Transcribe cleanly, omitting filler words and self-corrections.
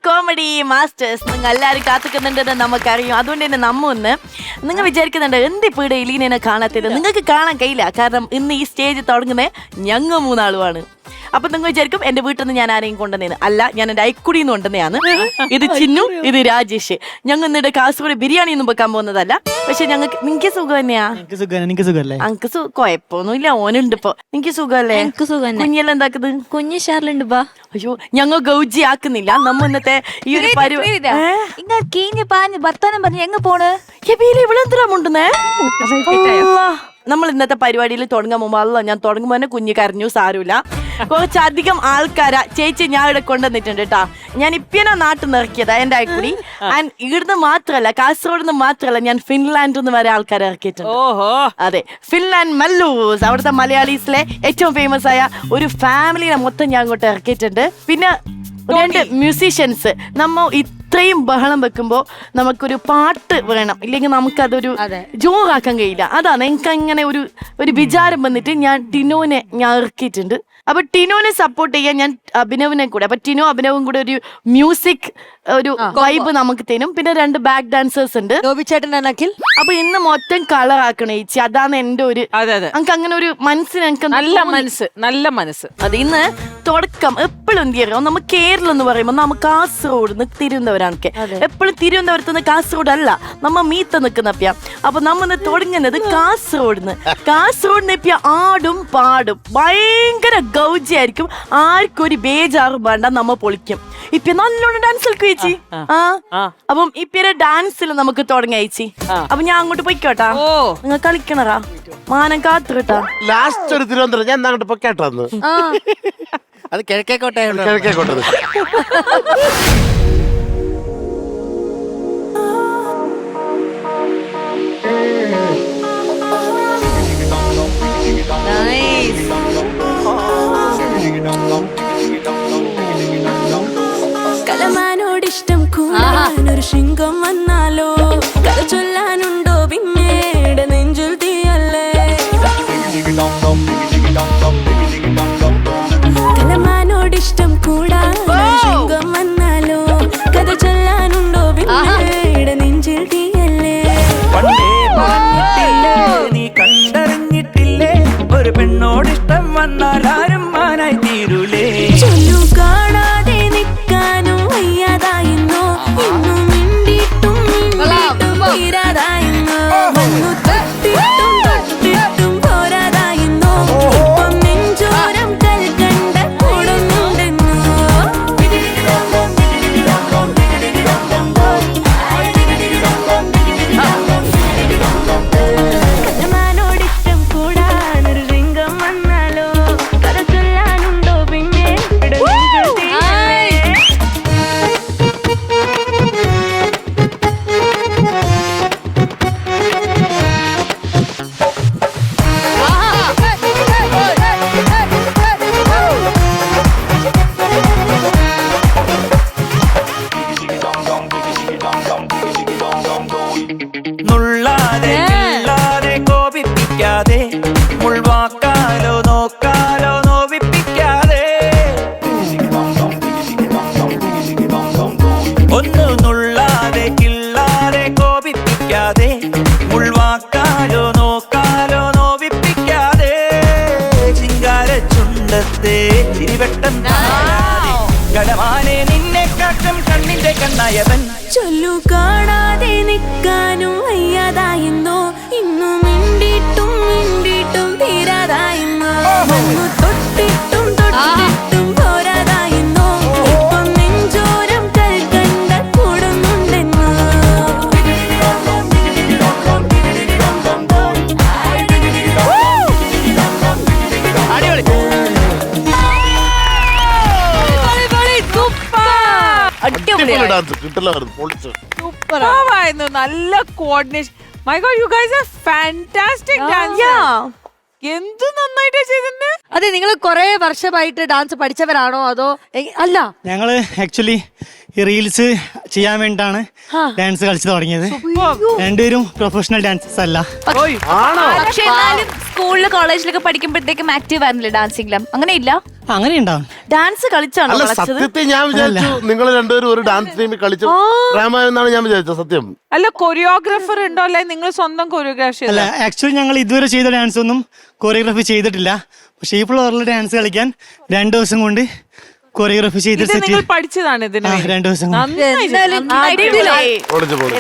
Comedy masters. നിങ്ങൾ എല്ലാവരും കാത്തിക്കുന്നുണ്ടെന്ന് നമുക്കറിയാം. അതുകൊണ്ട് തന്നെ നിങ്ങൾ വിചാരിക്കുന്നുണ്ട് എന്തിപ്പോ ഇവിടെ എലീനെ കാണാത്തത്. നിങ്ങൾക്ക് കാണാൻ കഴിയില്ല, കാരണം ഇന്ന് ഈ സ്റ്റേജ് തുടങ്ങുന്നത് ഞങ്ങൾ മൂന്നാളുമാണ്. അപ്പൊ നിങ്ങൾ വിചാരിക്കും എന്റെ വീട്ടിൽ നിന്ന് ഞാൻ ആരെയും കൊണ്ടുവന്നേന്ന്. അല്ല, ഞാൻ എന്റെ അയക്കുടിന്ന് കൊണ്ടുവന്നെയാണ്. ഇത് ചിന്നു, ഇത് രാജേഷ്. ഞങ്ങൾ ഇന്നിടെ കാസർഗോഡ് ബിരിയാണി ഒന്നും വെക്കാൻ പോകുന്നതല്ല. പക്ഷെ നിങ്ങൾക്ക് സുഖം തന്നെയാ? എനിക്ക് കുഴപ്പമൊന്നുമില്ല, ഓനുണ്ട് ഇപ്പൊ. എനിക്ക് സുഖമല്ലേ? കുഞ്ഞെല്ലാം എന്താക്കുന്നത്? കുഞ്ഞ് ഷാറിലുണ്ട്. അയ്യോ, ഞങ്ങൾ ഗൗജി ആക്കുന്നില്ല. നമ്മ ഇന്നത്തെ ഈ ഒരു വർത്താനം പറഞ്ഞു എങ്ങ പോണ്? ഇവളെന്തിനാ മുണ്ടുന്നേ? നമ്മൾ ഇന്നത്തെ പരിപാടിയിൽ തുടങ്ങാൻ മുമ്പ് ഞാൻ തുടങ്ങുമ്പോ തന്നെ കുഞ്ഞ് കരഞ്ഞു. സാരമില്ല, കുറച്ചധികം ആൾക്കാരാ ചേച്ചി ഞാൻ ഇവിടെ കൊണ്ടുവന്നിട്ടുണ്ട് കേട്ടാ. ഞാൻ ഇപ്പനോ നാട്ടിൽ നിന്ന് ഇറക്കിയതാ എന്റെ അയക്കുടി. ആൻഡ് ഇവിടുന്ന് മാത്രല്ല, കാസർഗോഡ് നിന്ന് മാത്രല്ല, ഞാൻ ഫിൻലാൻഡിൽ നിന്ന് വരെ ആൾക്കാരെ ഇറക്കിയിട്ടുണ്ട്. അതെ, ഫിൻലാൻഡ് മല്ലൂസ്, അവിടുത്തെ മലയാളീസിലെ ഏറ്റവും ഫേമസ് ആയ ഒരു ഫാമിലിനെ മൊത്തം ഞാൻ അങ്ങോട്ട് ഇറക്കിയിട്ടുണ്ട്. പിന്നെ 2 മ്യൂസീഷ്യൻസ്. നമ്മ ഇത്രയും ബഹളം വെക്കുമ്പോ നമുക്കൊരു പാട്ട് വേണം, ഇല്ലെങ്കിൽ നമുക്കതൊരു ജോറാക്കാൻ കഴിയില്ല. അതാണ് എനിക്ക് അങ്ങനെ ഒരു വിചാരം വന്നിട്ട് ഞാൻ ടിനോനെ ഞാൻ ഇറക്കിയിട്ടുണ്ട്. അപ്പൊ ടിനോനെ സപ്പോർട്ട് ചെയ്യാൻ ഞാൻ അഭിനവിനെ കൂടെ, അപ്പൊ ടിനോ അഭിനവും കൂടെ ഒരു മ്യൂസിക് ഒരു വൈബ് നമുക്ക് തരും. പിന്നെ 2 ബാക്ക് ഡാൻസേഴ്സ് ഉണ്ട്, അപ്പൊ ഇന്ന് മൊത്തം കളർ ആക്കണേ ചേച്ചി. അതാണ് എന്റെ ഒരു എനിക്ക് അങ്ങനെ ഒരു മനസ്സിന് എനിക്ക് നല്ല മനസ്സ്. അത് ഇന്ന് തുടക്കം എപ്പോഴും എന്ത് ചെയ്യണം, നമ്മൾ കേരളം എന്ന് പറയുമ്പോൾ നമുക്ക് കാസർഗോഡ് നിന്ന് തിരുവനന്തപുരമാണ്. എപ്പോഴും തിരുവനന്തപുരത്ത് നിന്ന് കാസർഗോഡ് അല്ല, നമ്മ മീത്ത നിൽക്കുന്നപ്പ്യ. അപ്പൊ നമ്മ തുടങ്ങുന്നത് കാസർഗോഡ് എപ്പിയ ആടും പാടും ഭയങ്കര ഗൗജിയായിരിക്കും. ആർക്കും ഒരു ബേജാറും വേണ്ട, നമ്മ പൊളിക്കും. ഇപ്പൊ നല്ലോണം ഡാൻസ് കളിക്കും ചേച്ചി. അപ്പം ഇപ്പയുടെ ഡാൻസിൽ നമുക്ക് തുടങ്ങാം ചേച്ചി. അപ്പൊ ഞാൻ അങ്ങോട്ട് പൊയ്ക്കോട്ടാ, നിങ്ങൾ കളിക്കണറാ മാനം കാത്തിട്ടാ. ലാസ്റ്റ് ഒരു തിരുവനന്തപുരം ഞാൻ അങ്ങോട്ട് പൊക്കേട്ടോ. അത് കിഴക്കേക്കോട്ടെ. കലമാനോടിഷ്ടം കൂടാനൊരു ശൃംഗം വന്നാലോ, കഥ ചൊല്ലാനുണ്ടോ പിന്നീട് നെഞ്ചിൽ തീയല്ലേ. കലമാനോടിഷ്ടം കൂടാനൊരു ശൃംഗം വന്നാലോ, കഥ ചൊല്ലാനുണ്ടോ പിന്നീട് നെഞ്ചിൽ തീയല്ലേ. നീ കണ്ടറിഞ്ഞിട്ടില്ലേ, ഒരു പെണ്ണോടിഷ്ടം വന്നാൽ ആരും മാനായി തീരൂലേ. ചൊല്ലു കാണാതെ നിൽക്കാനും വയ്യാതായിരുന്നോ, ഇന്നു മിണ്ടിയിട്ടും തീരാതായിരുന്നോ, വന്നു തൊട്ടിട്ടും പോരാതായിരുന്നോ, ഇപ്പം നെഞ്ചോരം കൽക്കണ്ട കൂടുന്നുണ്ടെന്നോ. കലമാനോടിഷ്ടം കൂടാനൊരു രംഗം വന്നാലോ, കഥ ചൊല്ലാനുണ്ടോ പിന്നെ നുള്ളാതെ ഇല്ലാതെ കോപിപ്പിക്കാതെ, മുൾവാക്കാലോ നോക്കാലോ നോവിപ്പിക്കാതെ, ഒന്ന് നുള്ളാതെ കിള്ളാതെ കോപിപ്പിക്കാതെ, മുൾവാക്കാലോ നോക്കാലോ നോവിപ്പിക്കാതെ, ചിങ്കാര ചുണ്ടത്തെ ചിരിവട്ടം കടമാനെ നിന്നെ കാട്ടും കണ്ണിന്റെ കണ്ണായവൻ. ചൊല്ലു കാണാതെ നിൽക്കാനും വയ്യാതായിരുന്നോ, ഇന്നു മിണ്ടിയിട്ടും തീരാതായിരുന്നോ, വന്നു തൊട്ടിട്ടും പോരാതായിരുന്നോ, ഇപ്പം നെഞ്ചോരം കൽക്കണ്ട കൂടുന്നുണ്ടെന്നോ. നല്ല coordination. My God, you guys are fantastic dancers. എന്ത് നന്നായിട്ടാ ചെയ്തിട്ടുണ്ട്. അതെ, നിങ്ങൾ കുറെ വർഷമായിട്ട് ഡാൻസ് പഠിച്ചവരാണോ അതോ അല്ല? ഞങ്ങള് ആക്ച്വലി ഈ റീൽസ് ചെയ്യാൻ വേണ്ടിട്ടാണ് ഡാൻസ് കളിച്ചു തുടങ്ങിയത്. രണ്ടുപേരും പ്രൊഫഷണൽ ഡാൻസേഴ്സ് അല്ല. പക്ഷെ എന്നാലും സ്കൂളില് കോളേജിലൊക്കെ പഠിക്കുമ്പോഴത്തേക്കും ആക്റ്റീവ് ആയിരുന്നില്ല ഡാൻസിംഗിലും? അങ്ങനെ ഇല്ല? അങ്ങനെ ഉണ്ടാവും. ഡാൻസ് കളിച്ചാണോ അല്ല കളിച്ചത്? സത്യത്തിൽ ഞാൻ വിചാരിച്ചു നിങ്ങൾ രണ്ടുപേരും ഒരു ഡാൻസ് ടീമിൽ കളിച്ചു പ്രേമായെന്നാണ് ഞാൻ വിചാരിച്ചത്. സത്യം അല്ല കൊറിയോഗ്രാഫർ ഉണ്ടോ അല്ലെ നിങ്ങൾ സ്വന്തം കൊറിയോഗ്രാഫി അല്ല ആക്ച്വലി ഞങ്ങൾ ഇതുവരെ ചെയ്ത ഡാൻസ് ഒന്നും കൊറിയോഗ്രാഫി ചെയ്തിട്ടില്ല. പക്ഷേ ഈ ഫ്ലോറിൽ ഡാൻസ് കളിക്കാൻ 2 ദിവസം കൊണ്ട് കൊറിയോഗ്രാഫി ചെയ്ത് ഇത് സെറ്റ് നിങ്ങൾ പഠിച്ചതാണ് ഇതിന് 2 ദിവസം കൊണ്ട്. നന്നായി ചെയ്തു. അടിപൊളി. ഓടിച്ചു പോകും